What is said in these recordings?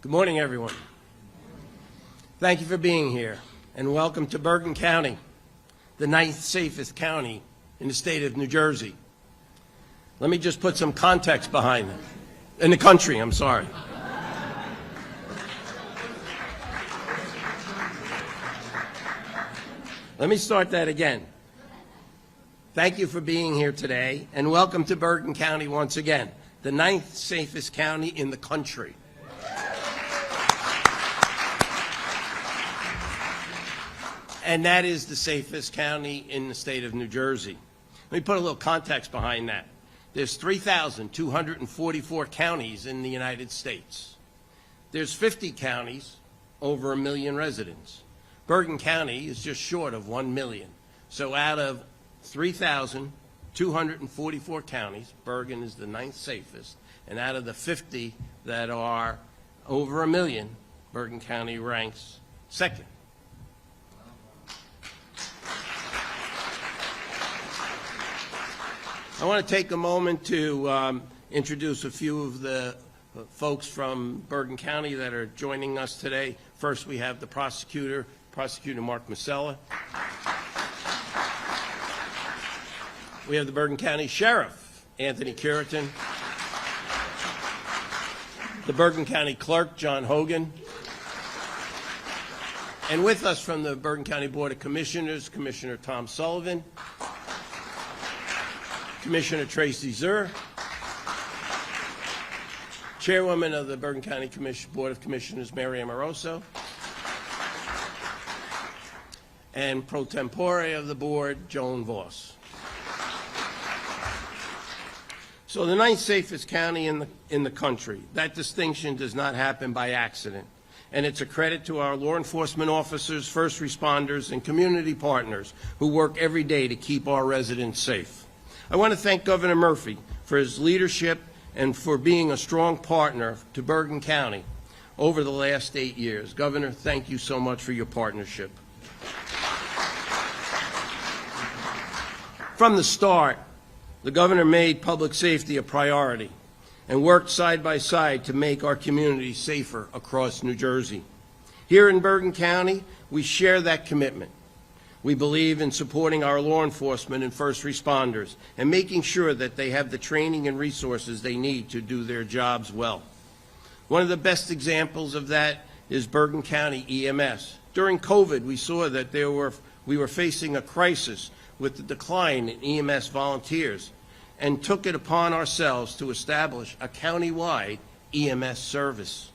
Good morning, everyone. Thank you for being here, and welcome to Bergen County, the 9th safest county in the state of New Jersey. Let me just put some context behind it. In the country, I'm sorry. Let me start that again. Thank you for being here today, and welcome to Bergen County once again, the 9th safest county in the country. And that is the safest county in the state of New Jersey. Let me put a little context behind that. There's 3,244 counties in the United States. There's 50 counties over 1 million residents. Bergen County is just short of 1 million. So out of 3,244 counties, Bergen is the 9th safest. And out of the 50 that are over 1 million, Bergen County ranks second. I want to take a moment to introduce a few of the folks from Bergen County that are joining us today. First, we have the Prosecutor Mark Masella. We have the Bergen County Sheriff, Anthony Curitin. The Bergen County Clerk, John Hogan. And with us from the Bergen County Board of Commissioners, Commissioner Tom Sullivan. Commissioner Tracy Zur, Chairwoman of the Bergen County Board of Commissioners, Mary Amoroso, and pro tempore of the board, Joan Voss. So the 9th safest county in the country. That distinction does not happen by accident, and it's a credit to our law enforcement officers, first responders, and community partners who work every day to keep our residents safe. I want to thank Governor Murphy for his leadership and for being a strong partner to Bergen County over the last 8 years. Governor, thank you so much for your partnership. From the start, the governor made public safety a priority and worked side by side to make our community safer across New Jersey. Here in Bergen County, we share that commitment. We believe in supporting our law enforcement and first responders and making sure that they have the training and resources they need to do their jobs well. One of the best examples of that is Bergen County EMS. During COVID, we saw that we were facing a crisis with the decline in EMS volunteers and took it upon ourselves to establish a county-wide EMS service.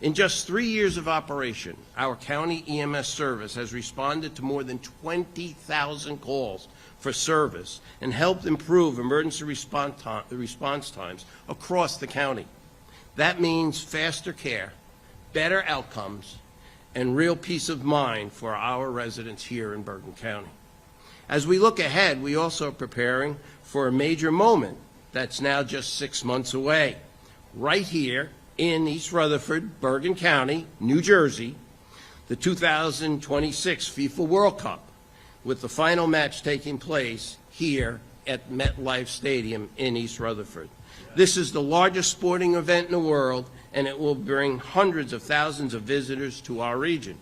In just 3 years of operation, our county EMS service has responded to more than 20,000 calls for service and helped improve emergency response times across the county. That means faster care, better outcomes, and real peace of mind for our residents here in Bergen County. As we look ahead, we also are preparing for a major moment that's now just 6 months away. Right here in East Rutherford, Bergen County, New Jersey, the 2026 FIFA World Cup, with the final match taking place here at MetLife Stadium in East Rutherford. This is the largest sporting event in the world, and it will bring hundreds of thousands of visitors to our region.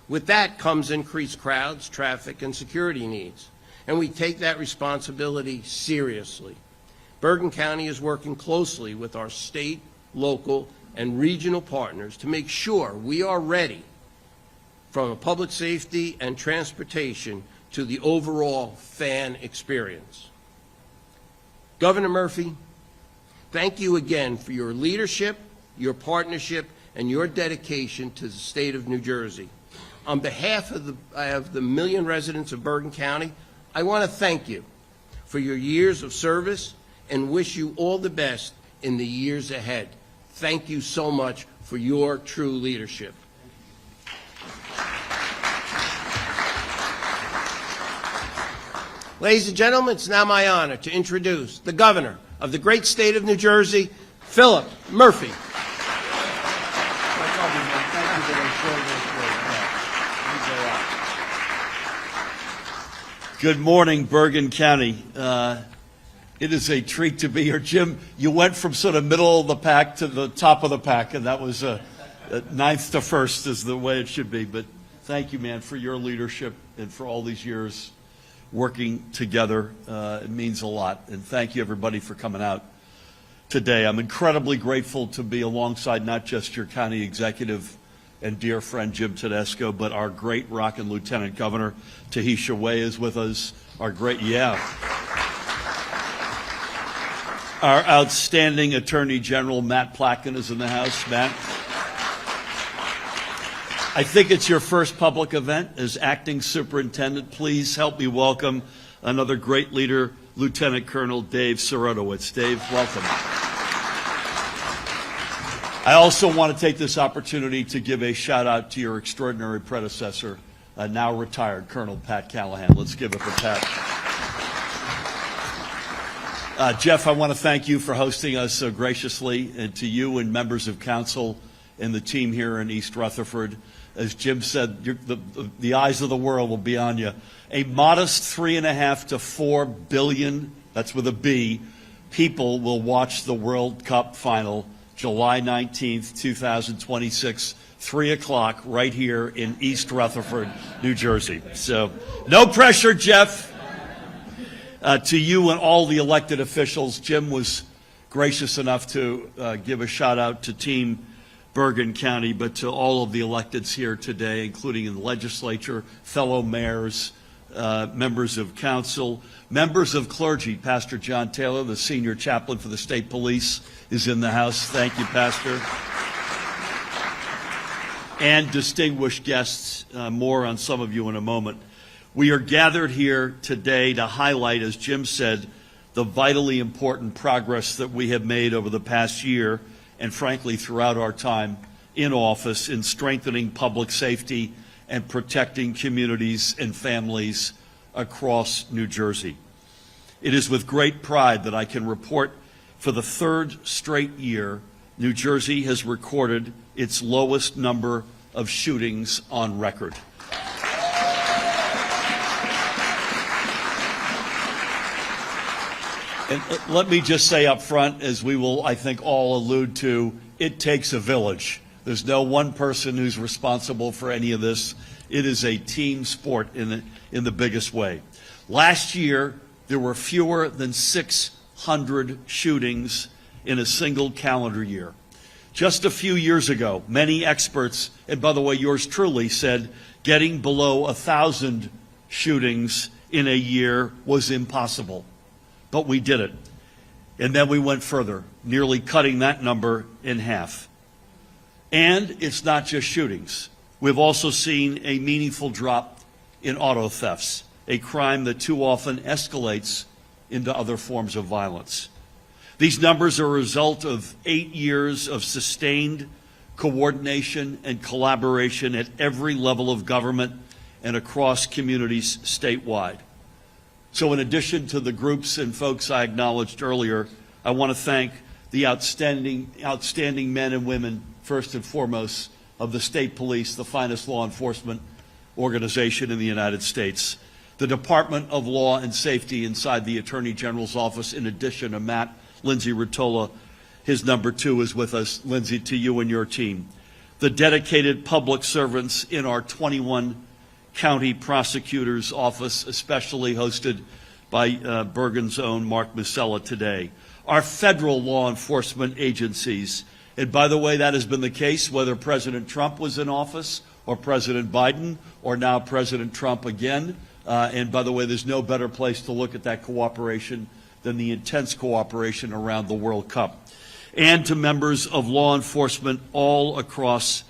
With that comes increased crowds, traffic, and security needs, and we take that responsibility seriously. Bergen County is working closely with our state, local, and regional partners to make sure we are ready from a public safety and transportation to the overall fan experience. Governor Murphy, thank you again for your leadership, your partnership, and your dedication to the state of New Jersey. On behalf of the million residents of Bergen County, I want to thank you for your years of service and wish you all the best in the years ahead. Thank you so much for your true leadership. Ladies and gentlemen, it's now my honor to introduce the governor of the great state of New Jersey, Philip Murphy. Good morning, Bergen County. It is a treat to be here. Jim, you went from sort of middle of the pack to the top of the pack, and that was Ninth to first is the way it should be. But thank you, man, for your leadership and for all these years working together. It means a lot. And thank you, everybody, for coming out today. I'm incredibly grateful to be alongside not just your county executive and dear friend Jim Tedesco, but our great rockin' Lieutenant Governor Tahisha Way is with us. Our outstanding Attorney General Matt Plotkin is in the house. Matt, I think it's your first public event as acting superintendent. Please help me welcome another great leader, Lieutenant Colonel Dave Sorotowicz. Dave, welcome. I also want to take this opportunity to give a shout out to your extraordinary predecessor, now retired Colonel Pat Callahan. Let's give it for Pat. Jeff, I want to thank you for hosting us so graciously, and to you and members of council and the team here in East Rutherford. As Jim said, the eyes of the world will be on you. A modest 3.5 to 4 billion, that's with a B, people will watch the World Cup final July 19th, 2026, 3 o'clock, right here in East Rutherford, New Jersey. So, no pressure, Jeff. To you and all the elected officials, Jim was gracious enough to give a shout out to Team Bergen County, but to all of the electeds here today, including in the legislature, fellow mayors, members of council, members of clergy. Pastor John Taylor, the senior chaplain for the state police, is in the house. Thank you, Pastor. And distinguished guests, more on some of you in a moment. We are gathered here today to highlight, as Jim said, the vitally important progress that we have made over the past year, and frankly throughout our time in office, in strengthening public safety and protecting communities and families across New Jersey. It is with great pride that I can report for the third straight year, New Jersey has recorded its lowest number of shootings on record. And let me just say up front, as we will, I think, all allude to, it takes a village. There's no one person who's responsible for any of this. It is a team sport in the biggest way. Last year, there were fewer than 600 shootings in a single calendar year. Just a few years ago, many experts, and by the way, yours truly, said getting below 1,000 shootings in a year was impossible. But we did it. And then we went further, nearly cutting that number in half. And it's not just shootings. We've also seen a meaningful drop in auto thefts, a crime that too often escalates into other forms of violence. These numbers are a result of 8 years of sustained coordination and collaboration at every level of government and across communities statewide. So in addition to the groups and folks I acknowledged earlier, I want to thank the outstanding men and women, first and foremost, of the state police, the finest law enforcement organization in the United States. The Department of Law and Safety inside the Attorney General's office, in addition to Matt, Lindsay Rottola, his number 2 is with us. Lindsay, to you and your team. The dedicated public servants in our 21 county prosecutor's office, especially hosted by Bergen's own Mark Musella today. Our federal law enforcement agencies, and by the way, that has been the case whether President Trump was in office or President Biden or now President Trump again. And by the way, there's no better place to look at that cooperation than the intense cooperation around the World Cup. And to members of law enforcement all across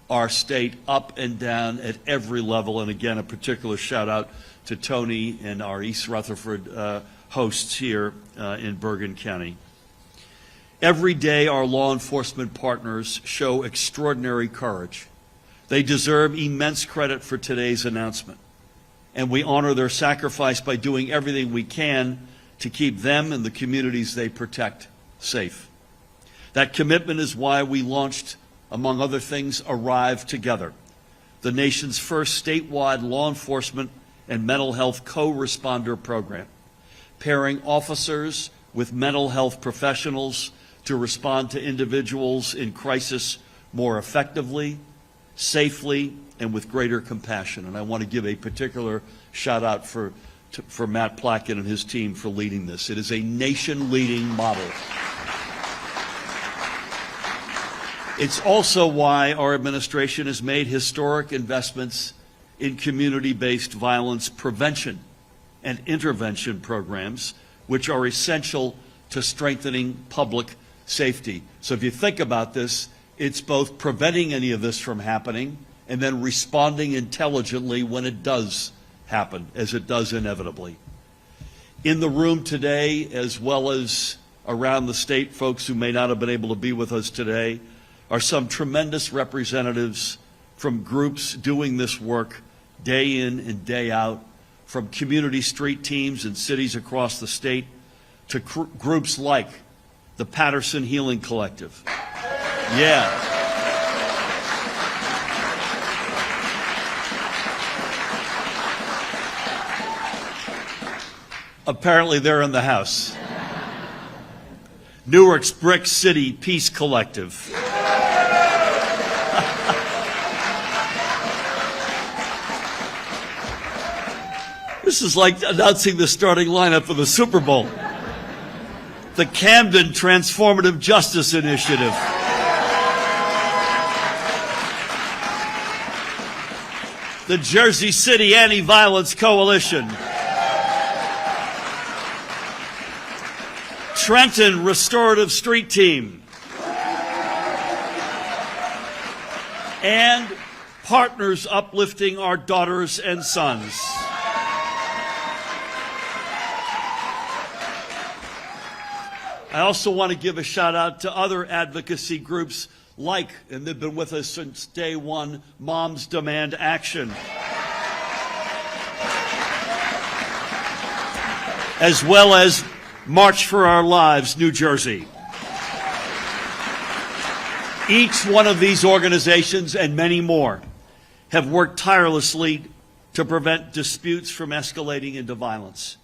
our state, up and down at every level. And again, a particular shout out to Tony and our East Rutherford hosts here in Bergen County. Every day, our law enforcement partners show extraordinary courage. They deserve immense credit for today's announcement. And we honor their sacrifice by doing everything we can to keep them and the communities they protect safe. That commitment is why we launched, among other things, Arrive Together, the nation's first statewide law enforcement and mental health co-responder program, pairing officers with mental health professionals to respond to individuals in crisis more effectively, safely, and with greater compassion. And I want to give a particular shout out for Matt Plackett and his team for leading this. It is a nation-leading model. It's also why our administration has made historic investments in community-based violence prevention and intervention programs, which are essential to strengthening public safety. So if you think about this, it's both preventing any of this from happening and then responding intelligently when it does happen, as it does inevitably. In the room today, as well as around the state, folks who may not have been able to be with us today, are some tremendous representatives from groups doing this work day in and day out, from community street teams in cities across the state to groups like the Patterson Healing Collective. Yeah. Apparently they're in the house. Newark's Brick City Peace Collective. This is like announcing the starting lineup for the Super Bowl. The Camden Transformative Justice Initiative. The Jersey City Anti-Violence Coalition. Trenton Restorative Street Team. And Partners Uplifting Our Daughters and Sons. I also want to give a shout out to other advocacy groups like, and they've been with us since day one, Moms Demand Action, as well as March for Our Lives, New Jersey. Each one of these organizations and many more have worked tirelessly to prevent disputes from escalating into violence.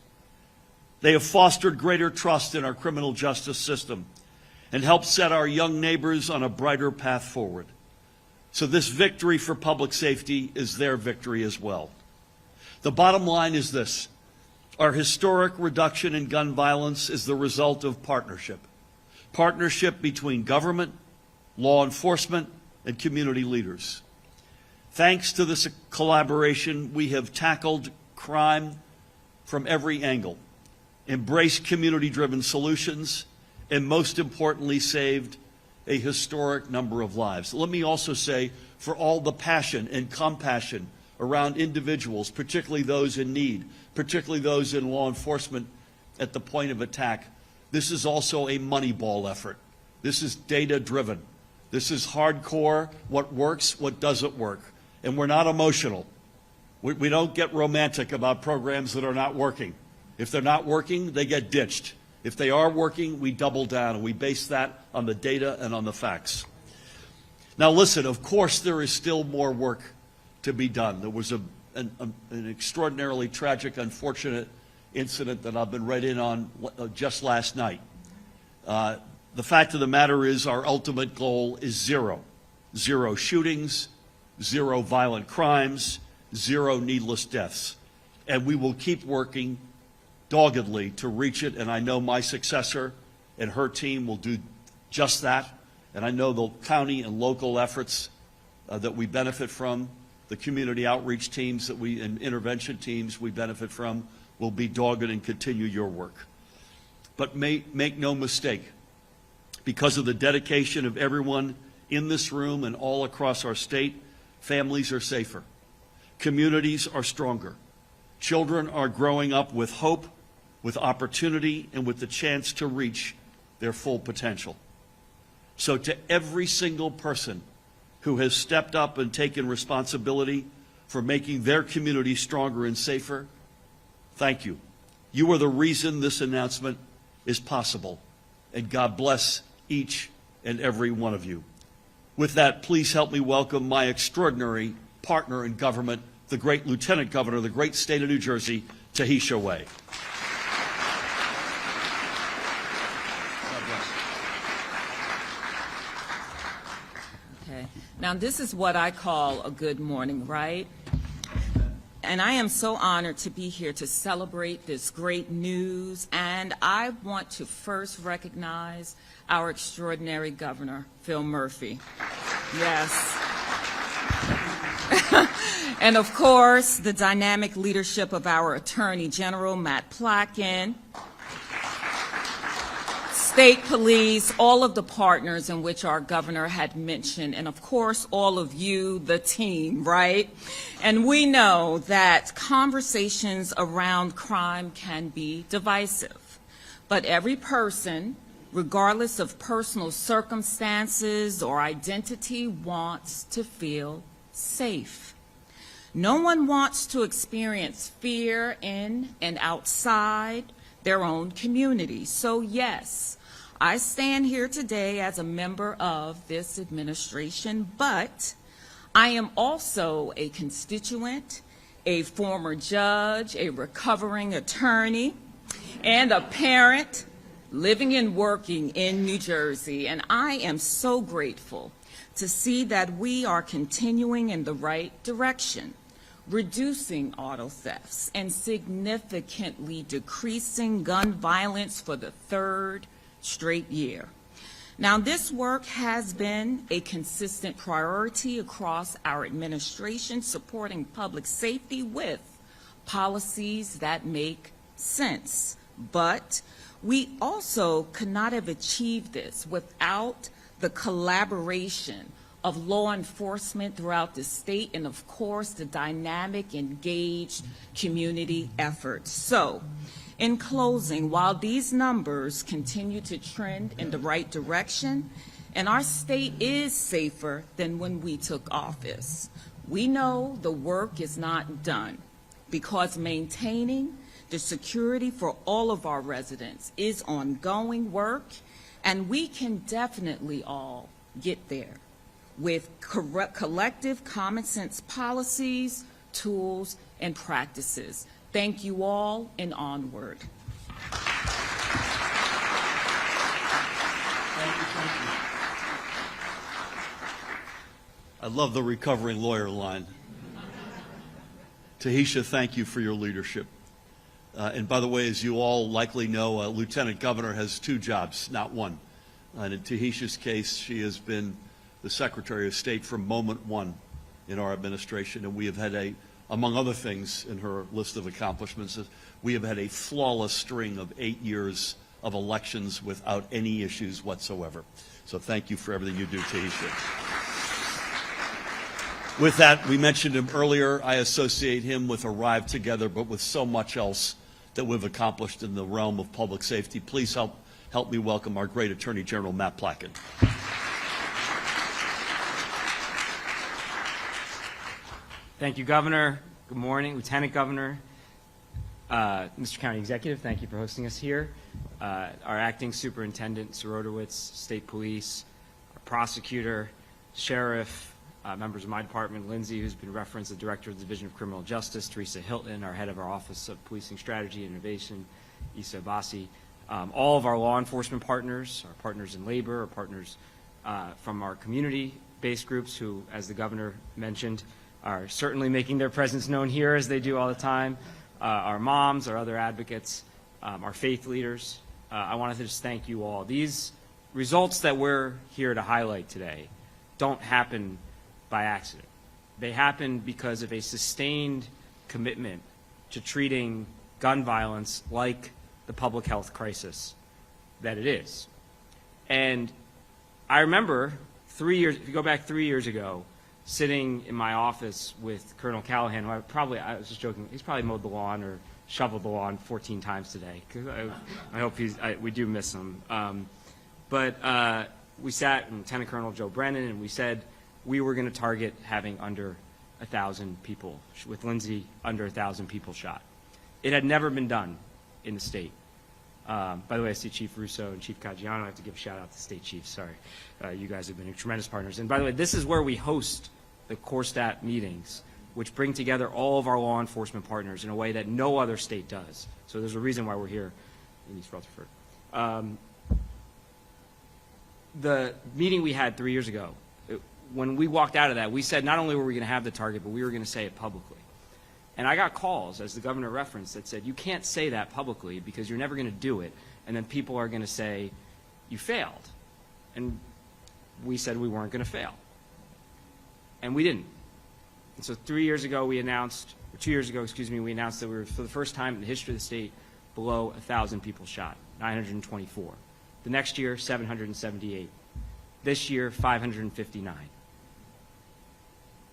They have fostered greater trust in our criminal justice system and helped set our young neighbors on a brighter path forward. So this victory for public safety is their victory as well. The bottom line is this: our historic reduction in gun violence is the result of partnership. Partnership between government, law enforcement, and community leaders. Thanks to this collaboration, we have tackled crime from every angle, embraced community-driven solutions, and most importantly, saved a historic number of lives. Let me also say, for all the passion and compassion around individuals, particularly those in need, particularly those in law enforcement at the point of attack, this is also a Moneyball effort. This is data-driven. This is hardcore, what works, what doesn't work. And we're not emotional. We don't get romantic about programs that are not working. If they're not working, they get ditched. If they are working, we double down, and we base that on the data and on the facts. Now listen, of course there is still more work to be done. There was an extraordinarily tragic, unfortunate incident that I've been right in on just last night. The fact of the matter is our ultimate goal is zero. Zero shootings, zero violent crimes, zero needless deaths. And we will keep working doggedly to reach it, and I know my successor and her team will do just that. And I know the county and local efforts that we benefit from, the community outreach teams and intervention teams we benefit from, will be dogged and continue your work. But make no mistake, because of the dedication of everyone in this room and all across our state, families are safer, communities are stronger, children are growing up with hope, with opportunity, and with the chance to reach their full potential. So to every single person who has stepped up and taken responsibility for making their community stronger and safer, thank you. You are the reason this announcement is possible, and God bless each and every one of you. With that, please help me welcome my extraordinary partner in government, the great Lieutenant Governor of the great state of New Jersey, Tahisha Way. Okay. Now, this is what I call a good morning, right? And I am so honored to be here to celebrate this great news. And I want to first recognize our extraordinary governor, Phil Murphy. Yes. And of course, the dynamic leadership of our Attorney General, Matt Plotkin, State Police, all of the partners in which our governor had mentioned, and of course, all of you, the team, right? And we know that conversations around crime can be divisive, but every person, regardless of personal circumstances or identity, wants to feel safe. No one wants to experience fear in and outside their own community. So yes, I stand here today as a member of this administration, but I am also a constituent, a former judge, a recovering attorney, and a parent living and working in New Jersey. And I am so grateful to see that we are continuing in the right direction, reducing auto thefts and significantly decreasing gun violence for the third straight year. Now, this work has been a consistent priority across our administration, supporting public safety with policies that make sense. But we also could not have achieved this without the collaboration of law enforcement throughout the state, and of course, the dynamic, engaged community efforts. So, in closing, while these numbers continue to trend in the right direction, and our state is safer than when we took office, we know the work is not done, because maintaining the security for all of our residents is ongoing work, and we can definitely all get there with collective common sense policies, tools, and practices. Thank you all, and onward. I love the recovering lawyer line. Tahisha, thank you for your leadership. And by the way, as you all likely know, Lieutenant Governor has two jobs, not one. And in Tahisha's case, she has been the Secretary of State from moment one in our administration, and we have had among other things in her list of accomplishments, we have had a flawless string of 8 years of elections without any issues whatsoever. So thank you for everything you do, Tahisha. With that, we mentioned him earlier. I associate him with Arrive Together, but with so much else that we've accomplished in the realm of public safety. Please help me welcome our great Attorney General, Matt Plotkin. Thank you, Governor. Good morning, Lieutenant Governor, Mr. County Executive. Thank you for hosting us here. Our Acting Superintendent, Sorotowicz, State Police, our Prosecutor, Sheriff, members of my department, Lindsay, who's been referenced, the Director of the Division of Criminal Justice, Teresa Hilton, our Head of our Office of Policing Strategy and Innovation, Issa Abbasi, all of our law enforcement partners, our partners in labor, our partners from our community-based groups who, as the Governor mentioned, are certainly making their presence known here as they do all the time, our moms, our other advocates, our faith leaders. I wanted to just thank you all. These results that we're here to highlight today don't happen by accident. They happen because of a sustained commitment to treating gun violence like the public health crisis that it is. And I remember 3 years, if you go back 3 years ago, sitting in my office with Colonel Callahan, who I was just joking, he's probably mowed the lawn or shoveled the lawn 14 times today. I hope we do miss him. But we sat, and Lieutenant Colonel Joe Brennan, and we said we were going to target having under 1,000 people, with Lindsay under 1,000 people shot. It had never been done in the state. By the way, I see Chief Russo and Chief Caggiano. I have to give a shout out to state chiefs. Sorry. You guys have been tremendous partners. And by the way, this is where we host the core stat meetings, which bring together all of our law enforcement partners in a way that no other state does. So there's a reason why we're here in East Rutherford. The meeting we had 3 years ago, when we walked out of that, we said not only were we going to have the target, but we were going to say it publicly. And I got calls, as the governor referenced, that said, you can't say that publicly because you're never going to do it, and then people are going to say you failed. And we said we weren't going to fail. And we didn't. And so 3 years ago, we announced, or 2 years ago, excuse me, we announced that we were, for the first time in the history of the state, below 1,000 people shot, 924. The next year, 778. This year, 559.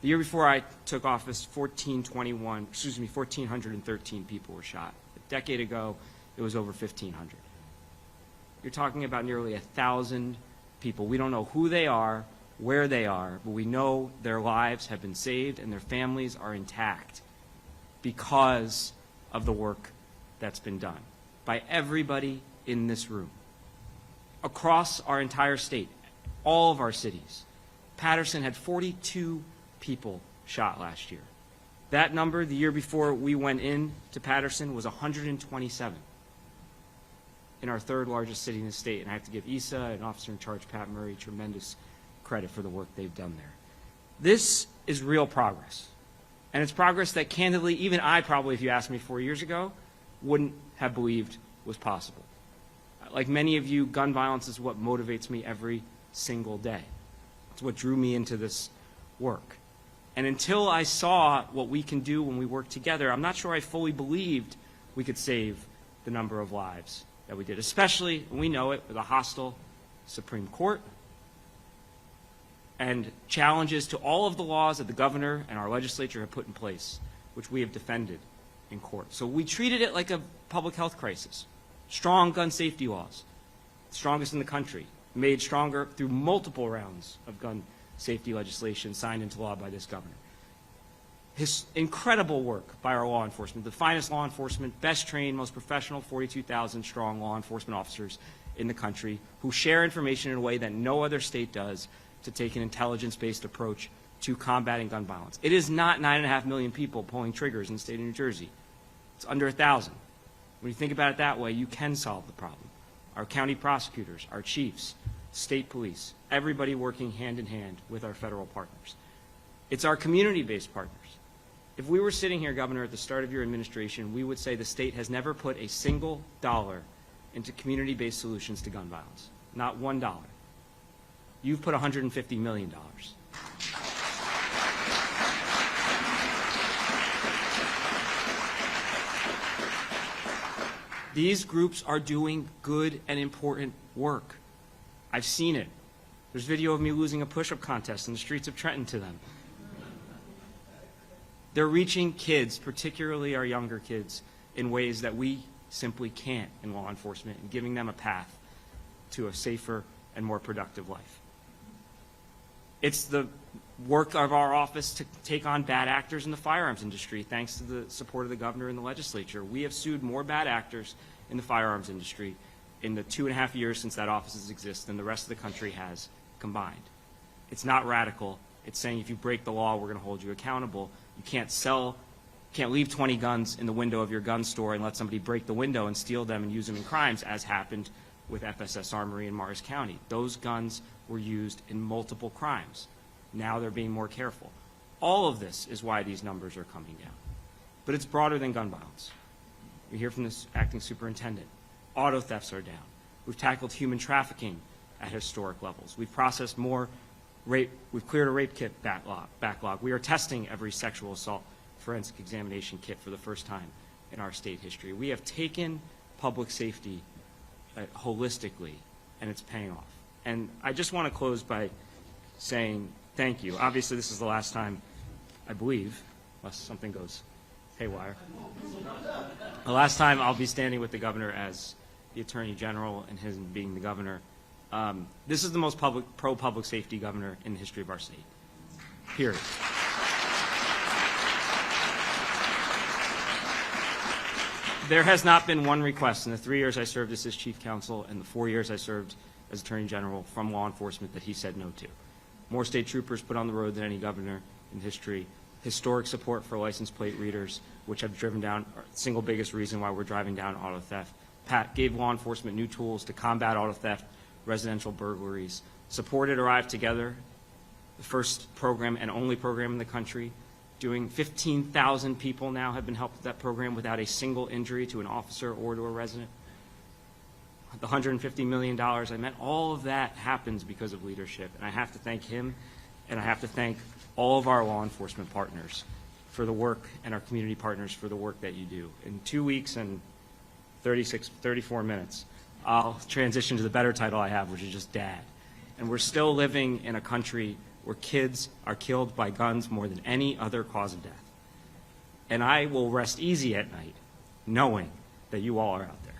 The year before I took office, 1,413 people were shot. A decade ago, it was over 1,500. You're talking about nearly 1,000 people. We don't know who they are, where they are, but we know their lives have been saved and their families are intact because of the work that's been done by everybody in this room. Across our entire state, all of our cities, Patterson had 42 people shot last year. That number, the year before we went in to Patterson, was 127 in our third largest city in the state. And I have to give ISA and officer in charge, Pat Murray, tremendous credit for the work they've done there. This is real progress. And it's progress that candidly, even I probably, if you asked me 4 years ago, wouldn't have believed was possible. Like many of you, gun violence is what motivates me every single day. It's what drew me into this work. And until I saw what we can do when we work together, I'm not sure I fully believed we could save the number of lives that we did, especially, and we know it, with a hostile Supreme Court and challenges to all of the laws that the governor and our legislature have put in place, which we have defended in court. So we treated it like a public health crisis. Strong gun safety laws, strongest in the country, made stronger through multiple rounds of gun safety legislation signed into law by this governor. His incredible work by our law enforcement, the finest law enforcement, best trained, most professional, 42,000 strong law enforcement officers in the country who share information in a way that no other state does to take an intelligence-based approach to combating gun violence. It is not 9.5 million people pulling triggers in the state of New Jersey. It's under 1,000. When you think about it that way, you can solve the problem. Our county prosecutors, our chiefs, state police, everybody working hand in hand with our federal partners. It's our community-based partners. If we were sitting here, Governor, at the start of your administration, we would say the state has never put a single dollar into community-based solutions to gun violence. Not $1. You've put $150 million. These groups are doing good and important work. I've seen it. There's video of me losing a push-up contest in the streets of Trenton to them. They're reaching kids, particularly our younger kids, in ways that we simply can't in law enforcement, and giving them a path to a safer and more productive life. It's the work of our office to take on bad actors in the firearms industry, thanks to the support of the governor and the legislature. We have sued more bad actors in the firearms industry in the 2.5 years since that office has existed than the rest of the country has combined. It's not radical. It's saying if you break the law, we're going to hold you accountable. You can't leave 20 guns in the window of your gun store and let somebody break the window and steal them and use them in crimes, as happened with FSS Armory in Morris County. Those guns were used in multiple crimes. Now they're being more careful. All of this is why these numbers are coming down. But it's broader than gun violence. We hear from this acting superintendent. Auto thefts are down. We've tackled human trafficking at historic levels. We've processed more rape. We've cleared a rape kit backlog. We are testing every sexual assault forensic examination kit for the first time in our state history. We have taken public safety holistically, and it's paying off. And I just want to close by saying thank you. Obviously, this is the last time, I believe, unless something goes haywire, the last time I'll be standing with the governor as the Attorney General and him being the governor. This is the most pro-public safety governor in the history of our state, period. There has not been one request in the 3 years I served as his chief counsel and the 4 years I served as Attorney General from law enforcement that he said no to. More state troopers put on the road than any governor in history. Historic support for license plate readers, which have driven down, the single biggest reason why we're driving down auto theft. Pat gave law enforcement new tools to combat auto theft, residential burglaries. Supported Arrive Together, the first program and only program in the country. 15,000 people now have been helped with that program without a single injury to an officer or to a resident. The $150 million I meant, all of that happens because of leadership. And I have to thank him, and I have to thank all of our law enforcement partners for the work, and our community partners for the work that you do. In 2 weeks and 34 minutes, I'll transition to the better title I have, which is just dad. And we're still living in a country where kids are killed by guns more than any other cause of death. And I will rest easy at night knowing that you all are out there.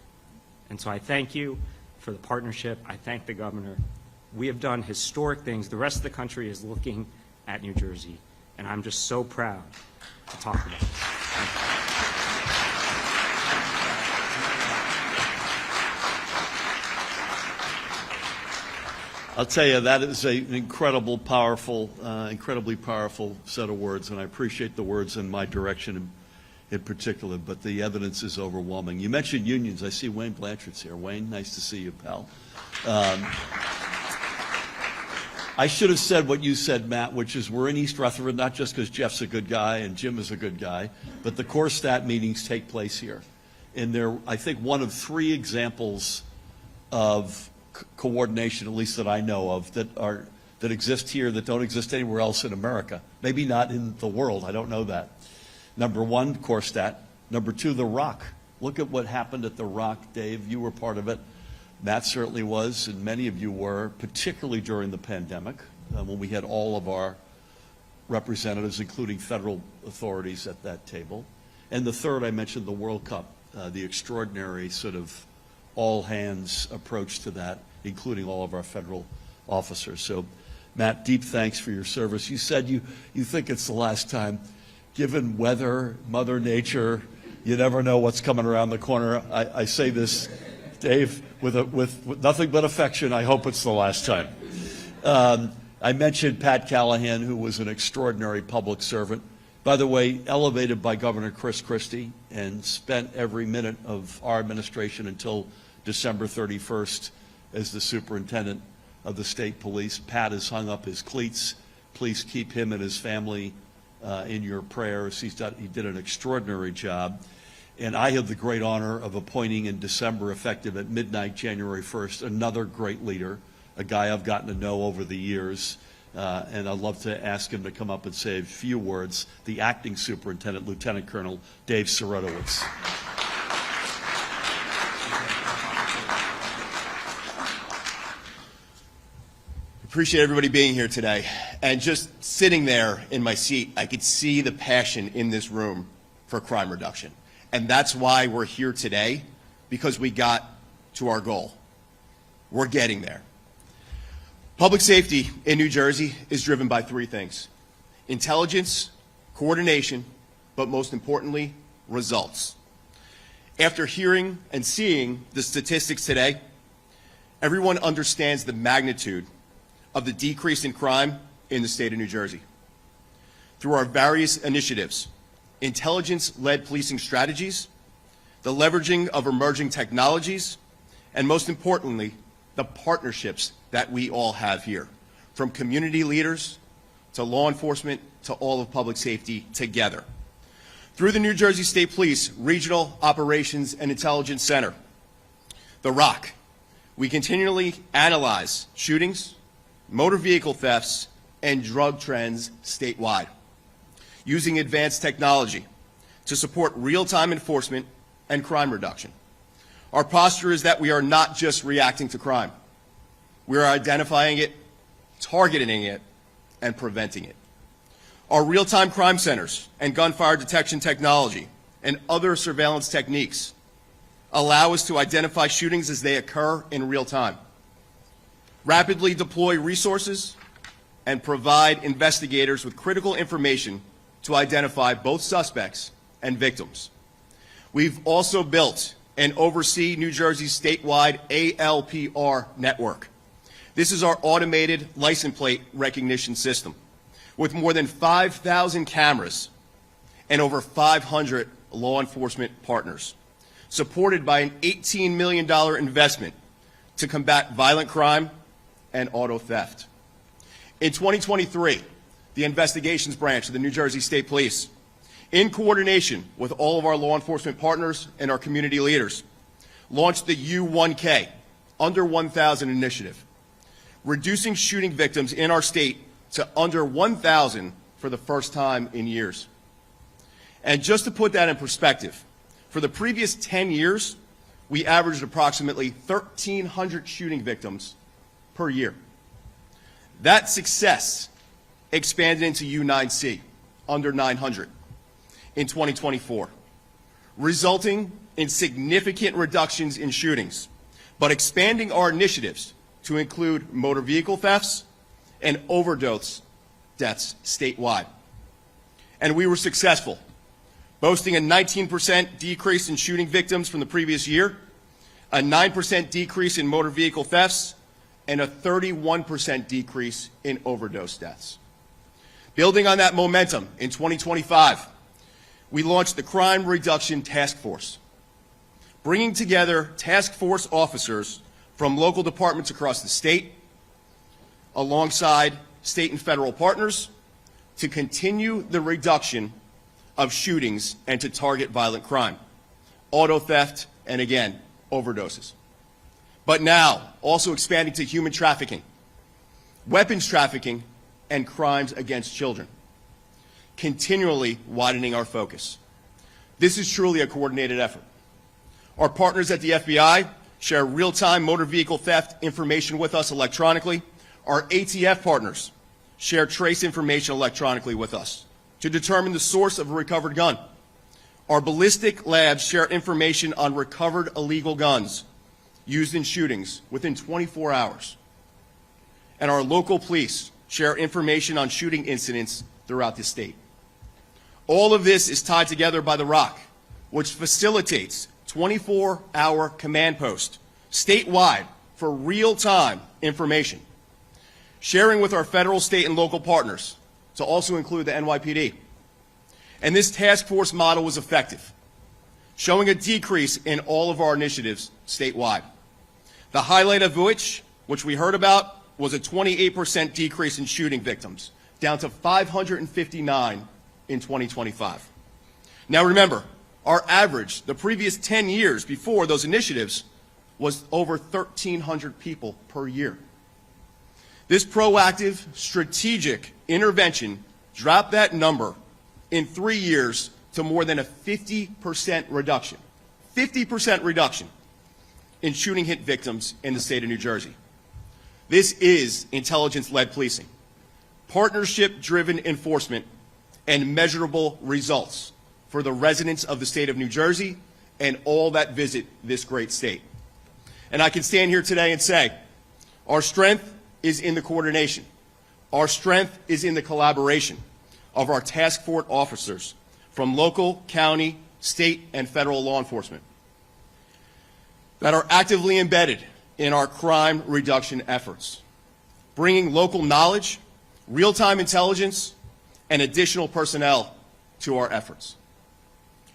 And so I thank you for the partnership. I thank the governor. We have done historic things. The rest of the country is looking at New Jersey, and I'm just so proud to talk about this. Thank you. I'll tell you, that is an incredibly powerful set of words, and I appreciate the words in my direction in particular, but the evidence is overwhelming. You mentioned unions. I see Wayne Blanchard's here. Wayne, nice to see you, pal. I should have said what you said, Matt, which is we're in East Rutherford, not just because Jeff's a good guy and Jim is a good guy, but the core stat meetings take place here. And they're, I think, one of 3 examples of coordination, at least that I know of, that exist here that don't exist anywhere else in America. Maybe not in the world. I don't know that. Number 1, core stat. Number 2, the Rock. Look at what happened at the Rock, Dave. You were part of it. Matt certainly was, and many of you were, particularly during the pandemic, when we had all of our representatives, including federal authorities, at that table. And the third, I mentioned the World Cup, the extraordinary sort of all-hands approach to that, including all of our federal officers. So, Matt, deep thanks for your service. You said you think it's the last time. Given weather, Mother Nature, you never know what's coming around the corner. I say this, Dave, with nothing but affection. I hope it's the last time. I mentioned Pat Callahan, who was an extraordinary public servant. By the way, elevated by Governor Chris Christie and spent every minute of our administration until December 31st as the superintendent of the state police. Pat has hung up his cleats. Please keep him and his family in your prayers. He did an extraordinary job. And I have the great honor of appointing in December, effective at midnight, January 1st, another great leader, a guy I've gotten to know over the years. And I'd love to ask him to come up and say a few words, the acting superintendent, Lieutenant Colonel Dave Sirotowicz. Appreciate everybody being here today. And just sitting there in my seat, I could see the passion in this room for crime reduction. And that's why we're here today, because we got to our goal. We're getting there. Public safety in New Jersey is driven by 3 things: intelligence, coordination, but most importantly, results. After hearing and seeing the statistics today, everyone understands the magnitude of the decrease in crime in the state of New Jersey. Through our various initiatives, intelligence-led policing strategies, the leveraging of emerging technologies, and most importantly, the partnerships that we all have here, from community leaders to law enforcement to all of public safety together. Through the New Jersey State Police Regional Operations and Intelligence Center, the ROC, we continually analyze shootings, motor vehicle thefts, and drug trends statewide, using advanced technology to support real-time enforcement and crime reduction. Our posture is that we are not just reacting to crime. We are identifying it, targeting it, and preventing it. Our real-time crime centers and gunfire detection technology and other surveillance techniques allow us to identify shootings as they occur in real time, rapidly deploy resources, and provide investigators with critical information to identify both suspects and victims. We've also built and oversee New Jersey's statewide ALPR network. This is our automated license plate recognition system with more than 5,000 cameras and over 500 law enforcement partners, supported by an $18 million investment to combat violent crime and auto theft. In 2023, the investigations branch of the New Jersey State Police, in coordination with all of our law enforcement partners and our community leaders, launched the U1K, Under 1,000 initiative, reducing shooting victims in our state to under 1,000 for the first time in years. And just to put that in perspective, for the previous 10 years, we averaged approximately 1,300 shooting victims per year. That success expanded into U9C, under 900, in 2024, resulting in significant reductions in shootings, but expanding our initiatives to include motor vehicle thefts and overdose deaths statewide. And we were successful, boasting a 19% decrease in shooting victims from the previous year, a 9% decrease in motor vehicle thefts, and a 31% decrease in overdose deaths. Building on that momentum, in 2025, we launched the Crime Reduction Task Force, bringing together task force officers from local departments across the state, alongside state and federal partners, to continue the reduction of shootings and to target violent crime, auto theft, and again, overdoses. But now, also expanding to human trafficking, weapons trafficking, and crimes against children, continually widening our focus. This is truly a coordinated effort. Our partners at the FBI share real-time motor vehicle theft information with us electronically. Our ATF partners share trace information electronically with us to determine the source of a recovered gun. Our ballistic labs share information on recovered illegal guns used in shootings within 24 hours. And our local police share information on shooting incidents throughout the state. All of this is tied together by the ROC, which facilitates 24-hour command post statewide for real-time information, sharing with our federal, state, and local partners to also include the NYPD. And this task force model was effective, showing a decrease in all of our initiatives statewide. The highlight of which we heard about, was a 28% decrease in shooting victims, down to 559 in 2025. Now remember, our average, the previous 10 years before those initiatives, was over 1,300 people per year. This proactive, strategic intervention dropped that number in 3 years to more than a 50% reduction. 50% reduction in shooting hit victims in the state of New Jersey. This is intelligence-led policing, partnership-driven enforcement, and measurable results for the residents of the state of New Jersey and all that visit this great state. And I can stand here today and say, our strength is in the coordination. Our strength is in the collaboration of our task force officers from local, county, state, and federal law enforcement that are actively embedded in our crime reduction efforts, bringing local knowledge, real-time intelligence, and additional personnel to our efforts.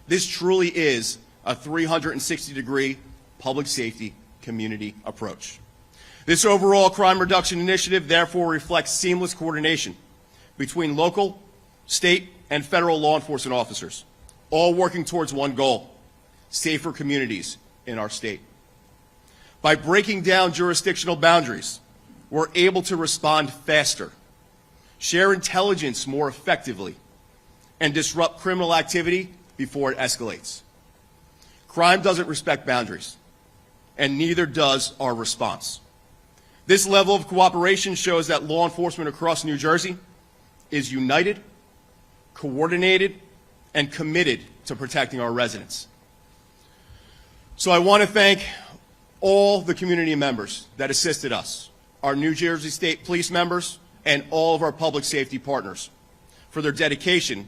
This truly is a 360-degree public safety community approach. This overall crime reduction initiative therefore reflects seamless coordination between local, state, and federal law enforcement officers, all working towards one goal: safer communities in our state. By breaking down jurisdictional boundaries, we're able to respond faster, share intelligence more effectively, and disrupt criminal activity before it escalates. Crime doesn't respect boundaries, and neither does our response. This level of cooperation shows that law enforcement across New Jersey is united, coordinated, and committed to protecting our residents. So I want to thank all the community members that assisted us, our New Jersey State Police members, and all of our public safety partners for their dedication,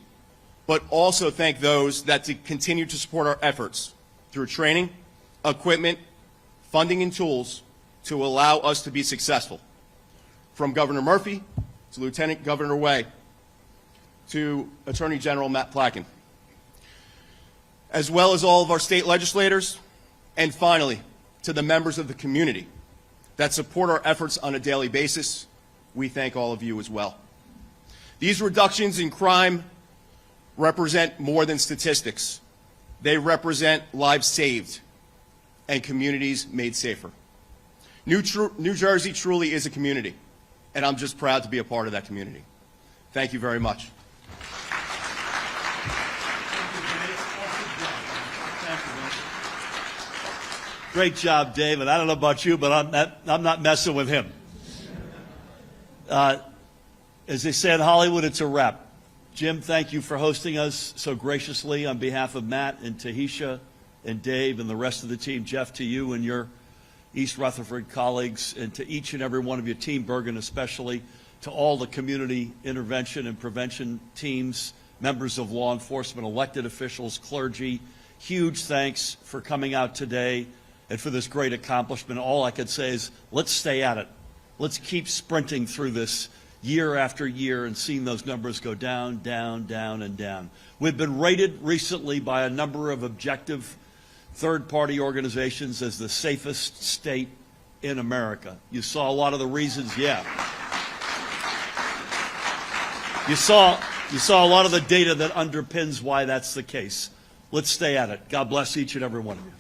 but also thank those that continue to support our efforts through training, equipment, funding, and tools to allow us to be successful. From Governor Murphy to Lieutenant Governor Way to Attorney General Matt Placken, as well as all of our state legislators, and finally, to the members of the community that support our efforts on a daily basis we thank all of you as well. These reductions in crime represent more than statistics. They represent lives saved and communities made safer. New Jersey truly is a community, and I'm just proud to be a part of that community. Thank you very much. Great job, David. I don't know about you, but I'm not messing with him. As they say in Hollywood, it's a wrap. Jim, thank you for hosting us so graciously on behalf of Matt and Tahisha and Dave and the rest of the team. Jeff, to you and your East Rutherford colleagues, and to each and every one of you, Team Bergen especially, to all the community intervention and prevention teams, members of law enforcement, elected officials, clergy. Huge thanks for coming out today and for this great accomplishment. All I could say is let's stay at it. Let's keep sprinting through this year after year and seeing those numbers go down, down, down, and down. We've been rated recently by a number of objective third-party organizations as the safest state in America. You saw a lot of the reasons, yeah. You saw a lot of the data that underpins why that's the case. Let's stay at it. God bless each and every one of you.